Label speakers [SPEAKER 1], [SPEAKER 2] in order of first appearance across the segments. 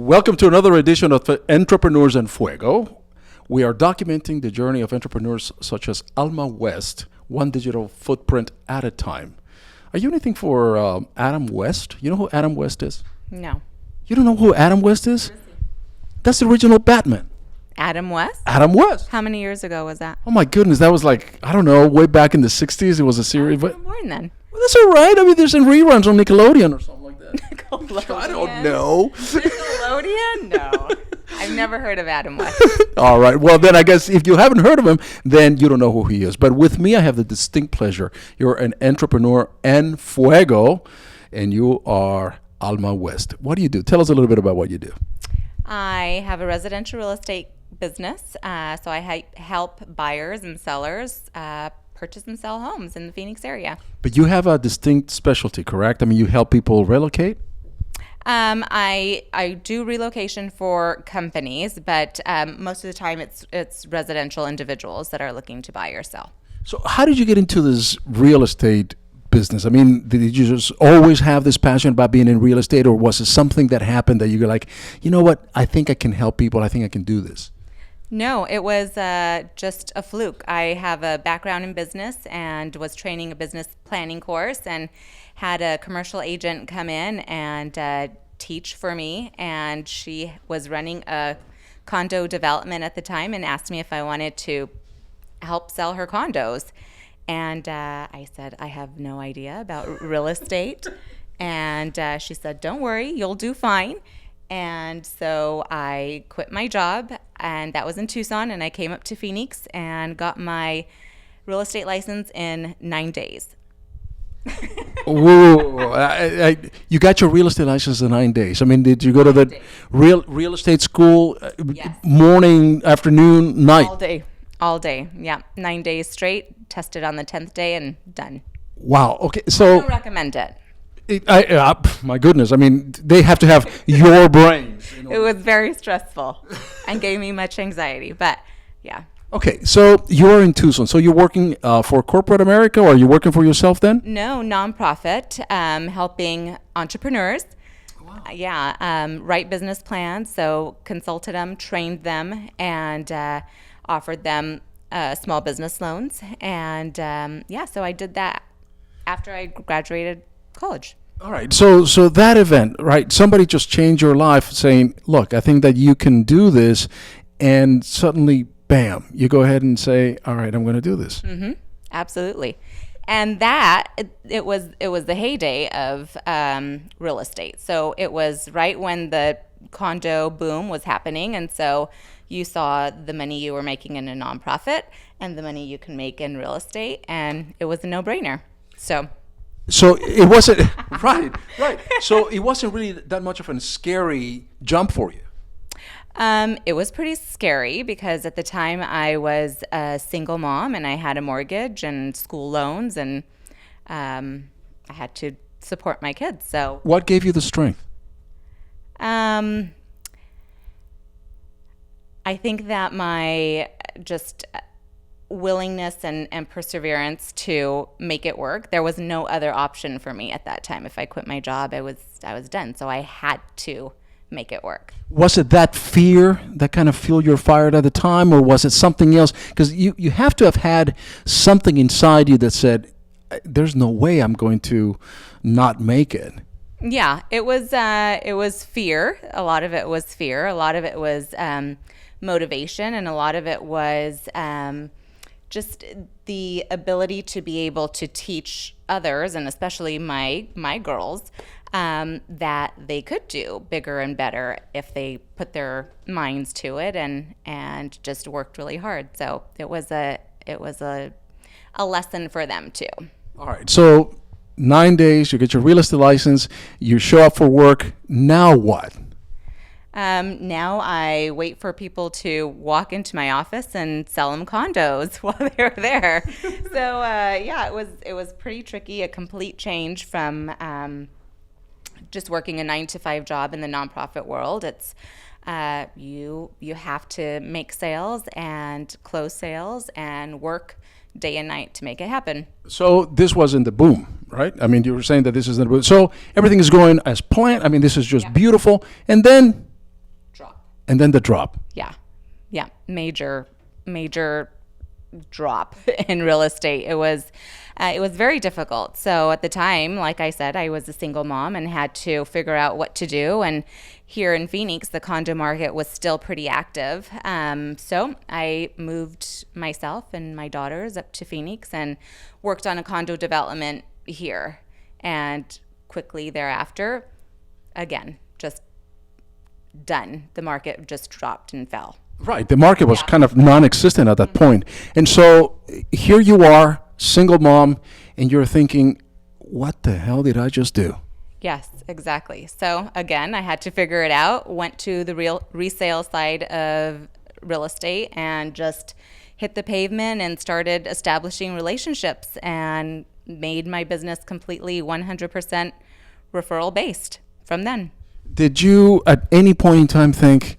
[SPEAKER 1] Welcome to another edition of Entrepreneurs and Fuego. We are documenting the journey of entrepreneurs such as Alma West, one digital footprint at a time. Are you anything for Adam West? You know who Adam West is?
[SPEAKER 2] No.
[SPEAKER 1] You don't know who Adam West is? That's the original Batman.
[SPEAKER 2] Adam West?
[SPEAKER 1] Adam West.
[SPEAKER 2] How many years ago was that?
[SPEAKER 1] Oh my goodness, that was like, I don't know, way back in the 60s. It was a series.
[SPEAKER 2] I was
[SPEAKER 1] But
[SPEAKER 2] born then.
[SPEAKER 1] well, that's all right. I mean, there's some reruns on Nickelodeon or something like that.
[SPEAKER 2] Nickelodeon?
[SPEAKER 1] I don't know.
[SPEAKER 2] Nickelodeon? No. I've never heard of Adam West.
[SPEAKER 1] All right. Well, then I guess if you haven't heard of him, then you don't know who he is. But with me, I have the distinct pleasure. You're an entrepreneur and Fuego, and you are Alma West. What do you do? Tell us a little bit about what you do.
[SPEAKER 2] I have a residential real estate business, so I help buyers and sellers purchase and sell homes in the Phoenix area.
[SPEAKER 1] But you have a distinct specialty, correct? I mean, you help people relocate?
[SPEAKER 2] I do relocation for companies, but most of the time it's residential individuals that are looking to buy or sell.
[SPEAKER 1] So how did you get into this real estate business? I mean, did you just always have this passion about being in real estate, or was it something that happened that you were like, you know what, I think I can help people, I think I can do this?
[SPEAKER 2] No, it was just a fluke. I have a background in business and was training a business planning course and had a commercial agent come in and teach for me. And she was running a condo development at the time and asked me if I wanted to help sell her condos. And I said, I have no idea about real estate. And she said, don't worry, you'll do fine. And so I quit my job, and that was in Tucson, and I came up to Phoenix and got my real estate license in 9 days.
[SPEAKER 1] Whoa! You got your real estate license in 9 days. I mean, did you go to the real estate school?
[SPEAKER 2] Yes.
[SPEAKER 1] Morning, afternoon, night?
[SPEAKER 2] All day. Yeah, 9 days straight. Tested on the 10th day and done.
[SPEAKER 1] Wow. Okay,
[SPEAKER 2] I
[SPEAKER 1] so
[SPEAKER 2] don't recommend it.
[SPEAKER 1] my goodness. I mean, they have to have your brains.
[SPEAKER 2] It was very stressful and gave me much anxiety. But yeah.
[SPEAKER 1] Okay, so you're in Tucson. So you're working for corporate America, or are you working for yourself then?
[SPEAKER 2] No, nonprofit, helping entrepreneurs.
[SPEAKER 1] Wow.
[SPEAKER 2] Write business plans. So consulted them, trained them, and offered them small business loans. And so I did that after I graduated college.
[SPEAKER 1] All right. So that event, right? Somebody just changed your life, saying, "Look, I think that you can do this," and suddenly, bam! You go ahead and say, "All right, I'm going to do this."
[SPEAKER 2] Mm-hmm. Absolutely. And that it was the heyday of real estate. So it was right when the condo boom was happening, and so you saw the money you were making in a nonprofit and the money you can make in real estate, and it was a no-brainer.
[SPEAKER 1] So it wasn't right. So it wasn't really that much of a scary jump for you.
[SPEAKER 2] It was pretty scary because at the time I was a single mom and I had a mortgage and school loans, and I had to support my kids. So
[SPEAKER 1] What gave you the strength?
[SPEAKER 2] I think that my just willingness and perseverance to make it work. There was no other option for me at that time. If I quit my job, I was done. So I had to make it work.
[SPEAKER 1] Was it that fear that kind of fueled your fire at the time, or was it something else? Because you have to have had something inside you that said, "There's no way I'm going to not make it."
[SPEAKER 2] Yeah, it was fear. A lot of it was fear. A lot of it was motivation, and a lot of it was just the ability to be able to teach others, and especially my girls, that they could do bigger and better if they put their minds to it and just worked really hard. So it was a lesson for them too.
[SPEAKER 1] All right. So 9 days, you get your real estate license, you show up for work. Now what?
[SPEAKER 2] Now I wait for people to walk into my office and sell them condos while they're there. So it was pretty tricky, a complete change from just working a 9-to-5 job in the nonprofit world. It's you have to make sales and close sales and work day and night to make it happen.
[SPEAKER 1] So this wasn't the boom, right? I mean, you were saying that this isn't the boom. So everything is going as planned. I mean, this is just beautiful. And then And then the drop.
[SPEAKER 2] Yeah. Yeah. Major drop in real estate. It was very difficult. So at the time, like I said, I was a single mom and had to figure out what to do. And here in Phoenix, the condo market was still pretty active. So I moved myself and my daughters up to Phoenix and worked on a condo development here. And quickly thereafter, again, just done. The market just dropped and fell.
[SPEAKER 1] Right. The market was kind of non-existent at that point. And so here you are, single mom, and you're thinking, what the hell did I just do?
[SPEAKER 2] Yes, exactly. So again, I had to figure it out, went to the resale side of real estate and just hit the pavement and started establishing relationships and made my business completely 100% referral based from then.
[SPEAKER 1] Did you at any point in time think,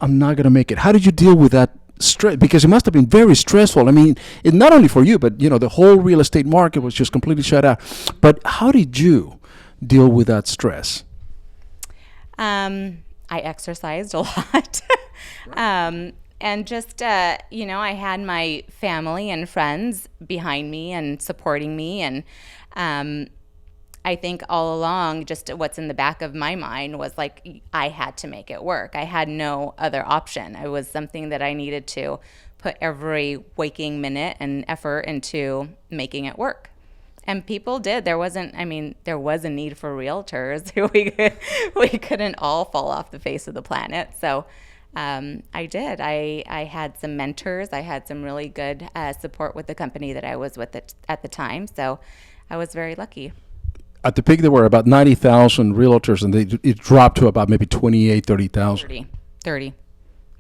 [SPEAKER 1] I'm not going to make it? How did you deal with that stress? Because it must have been very stressful. I mean, not only for you, but, the whole real estate market was just completely shut out. But how did you deal with that stress?
[SPEAKER 2] I exercised a lot. And just, I had my family and friends behind me and supporting me. And I think all along, just what's in the back of my mind was like, I had to make it work. I had no other option. It was something that I needed to put every waking minute and effort into making it work. And people did. There was a need for realtors. We couldn't all fall off the face of the planet. So I did. I had some mentors. I had some really good support with the company that I was with at the time. So I was very lucky.
[SPEAKER 1] At the peak, there were about 90,000 realtors, and it dropped to about maybe 28, 30,000.
[SPEAKER 2] 30.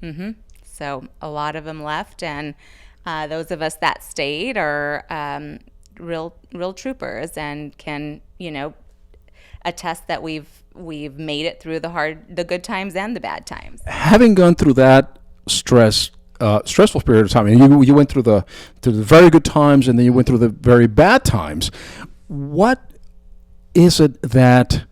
[SPEAKER 2] Mm-hmm. So a lot of them left, and those of us that stayed are real troopers and can, attest that we've made it through the good times and the bad times.
[SPEAKER 1] Having gone through that stressful period of time, and you went through the very good times, and then you went through the very bad times. What is it that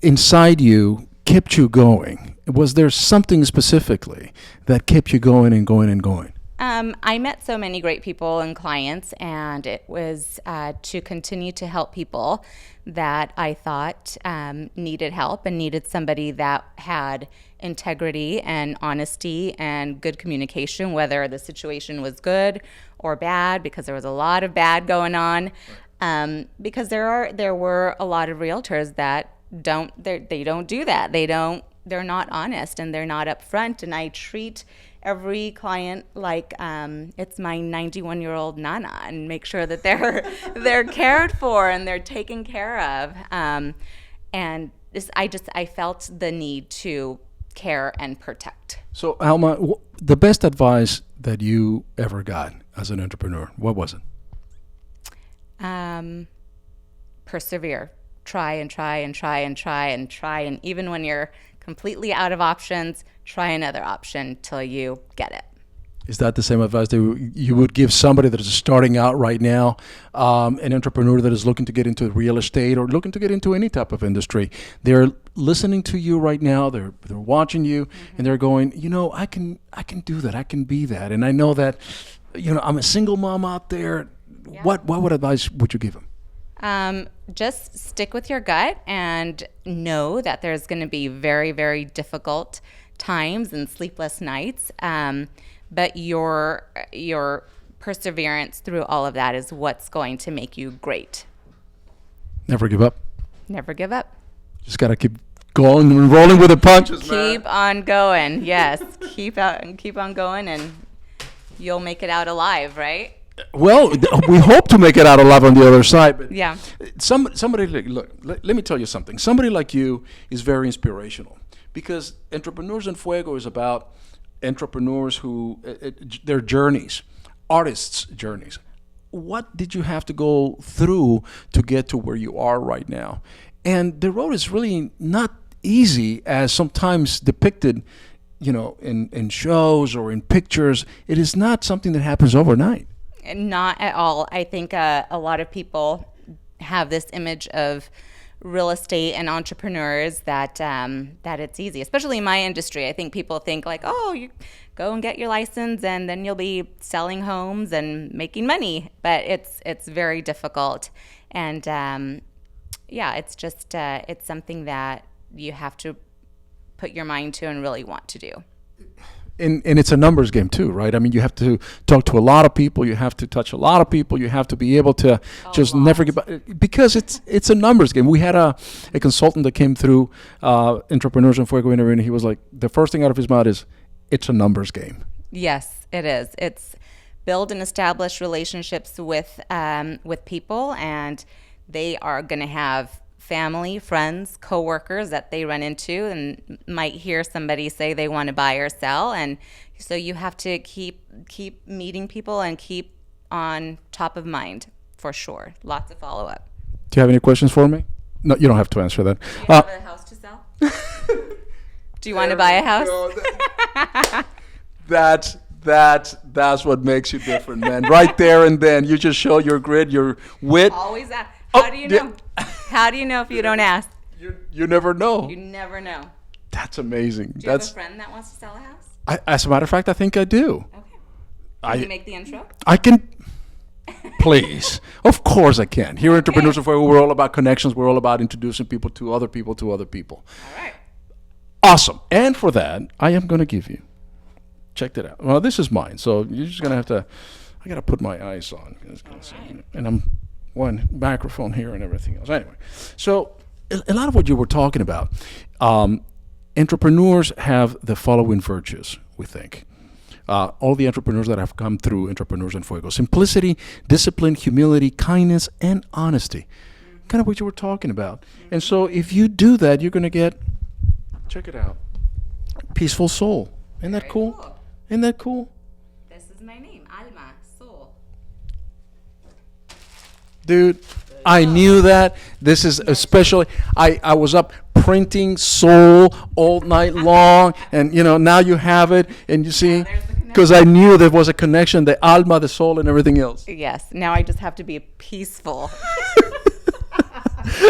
[SPEAKER 1] inside you kept you going? Was there something specifically that kept you going and going and going?
[SPEAKER 2] I met so many great people and clients, and it was to continue to help people that I thought needed help and needed somebody that had integrity and honesty and good communication, whether the situation was good or bad, because there was a lot of bad going on. Because there were a lot of realtors that don't do that. They're not honest and they're not upfront. And I treat every client like it's my 91-year-old nana and make sure that they're cared for and they're taken care of. And I felt the need to care and protect.
[SPEAKER 1] So Alma, the best advice that you ever got as an entrepreneur, what was it?
[SPEAKER 2] Persevere. Try and try and try and try and try. And even when you're completely out of options, try another option till you get it.
[SPEAKER 1] Is that the same advice that you would give somebody that is starting out right now, an entrepreneur that is looking to get into real estate or looking to get into any type of industry? They're listening to you right now. They're watching you, and they're going, I can do that. I can be that. And I know that, I'm a single mom out there. Yeah. What advice would you give them?
[SPEAKER 2] Just stick with your gut and know that there's going to be very, very difficult times and sleepless nights. But your perseverance through all of that is what's going to make you great.
[SPEAKER 1] Never give up.
[SPEAKER 2] Never give up.
[SPEAKER 1] Just got to keep going and rolling with the punches,
[SPEAKER 2] Keep on going. Yes. keep on going, and you'll make it out alive, right?
[SPEAKER 1] Well, we hope to make it out alive on the other side. But
[SPEAKER 2] yeah.
[SPEAKER 1] Somebody, look, let me tell you something. Somebody like you is very inspirational, because Entrepreneurs in Fuego is about entrepreneurs who, their journeys, artists' journeys. What did you have to go through to get to where you are right now? And the road is really not easy as sometimes depicted, in shows or in pictures. It is not something that happens overnight.
[SPEAKER 2] Not at all. I think a lot of people have this image of real estate and entrepreneurs that that it's easy, especially in my industry. I think people think like, oh, you go and get your license and then you'll be selling homes and making money, but it's very difficult. And yeah, it's just it's something that you have to put your mind to and really want to do.
[SPEAKER 1] And it's a numbers game too, right? I mean, you have to talk to a lot of people, you have to touch a lot of people, you have to be able to just never give up, because it's a numbers game. We had a consultant that came through Entrepreneurs in Fuego interview, and he was like, the first thing out of his mouth is, it's a numbers game.
[SPEAKER 2] Yes, it is. It's build and establish relationships with people, and they are going to have family, friends, coworkers that they run into, and might hear somebody say they want to buy or sell, and so you have to keep meeting people and keep on top of mind for sure. Lots of follow up.
[SPEAKER 1] Do you have any questions for me? No, you don't have to answer that.
[SPEAKER 2] Do you have a house to sell? Do you want to buy a house?
[SPEAKER 1] That's what makes you different, man. Right there and then, you just show your grit, your wit.
[SPEAKER 2] Always ask. How do you know? How do you know if you don't ask?
[SPEAKER 1] You never know.
[SPEAKER 2] You never know.
[SPEAKER 1] That's amazing.
[SPEAKER 2] Do you have a friend that wants to sell a house?
[SPEAKER 1] As a matter of fact, I think I do.
[SPEAKER 2] Okay. Can you make the intro?
[SPEAKER 1] I can. Please. Of course I can. Here at Entrepreneurs of Fuego, we're all about connections. We're all about introducing people to other people to other people.
[SPEAKER 2] All right.
[SPEAKER 1] Awesome. And for that, I am going to give you. Check it out. Well, this is mine, so you're just going to have to. I got to put my eyes on. Right. And I'm one microphone here and everything else. Anyway, so a lot of what you were talking about, entrepreneurs have the following virtues, we think. All the entrepreneurs that have come through Entrepreneurs in Fuego: simplicity, discipline, humility, kindness, and honesty. Kind of what you were talking about. And so if you do that, you're going to get, check it out, peaceful soul. Isn't that cool? Isn't that cool?
[SPEAKER 2] This is my name, Alma, soul.
[SPEAKER 1] Dude, I knew that. This is especially, I was up printing soul all night long, and now you have it, and you see, because I knew there was a connection, the alma, the soul, and everything else.
[SPEAKER 2] Yes, now I just have to be peaceful.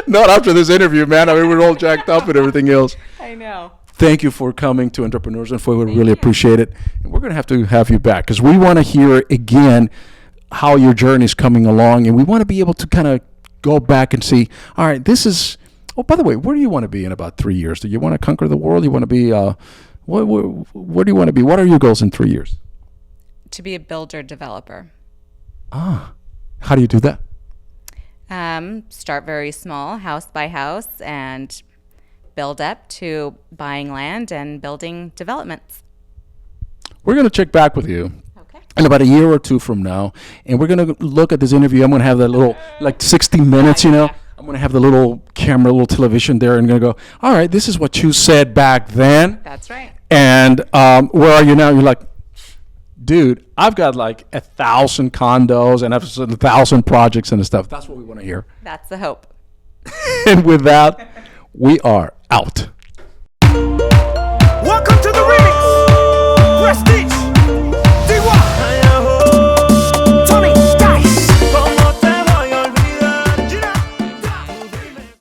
[SPEAKER 1] Not after this interview, man. I mean, we're all jacked up and everything else.
[SPEAKER 2] I know.
[SPEAKER 1] Thank you for coming to Entrepreneurs in Fuego. We really appreciate it. And we're going to have you back, because we want to hear again how your journey is coming along, and we want to be able to kind of go back and see, all right, this is, oh, by the way, where do you want to be in about 3 years? Do you want to conquer the world? You want to be, where do you want to be? What are your goals in 3 years?
[SPEAKER 2] To be a builder developer.
[SPEAKER 1] How do you do that?
[SPEAKER 2] Start very small, house by house, and build up to buying land and building developments.
[SPEAKER 1] We're going to check back with you in about a year or two from now, and we're going to look at this interview. I'm going to have that little, like 60 minutes, I'm going to have the little camera, little television there, and going to go, all right, this is what you said back then.
[SPEAKER 2] That's right.
[SPEAKER 1] And where are you now? You're like, dude, I've got like 1,000 condos and I've 1,000 projects and stuff. That's what we want to hear.
[SPEAKER 2] That's the hope.
[SPEAKER 1] And with that, we are out.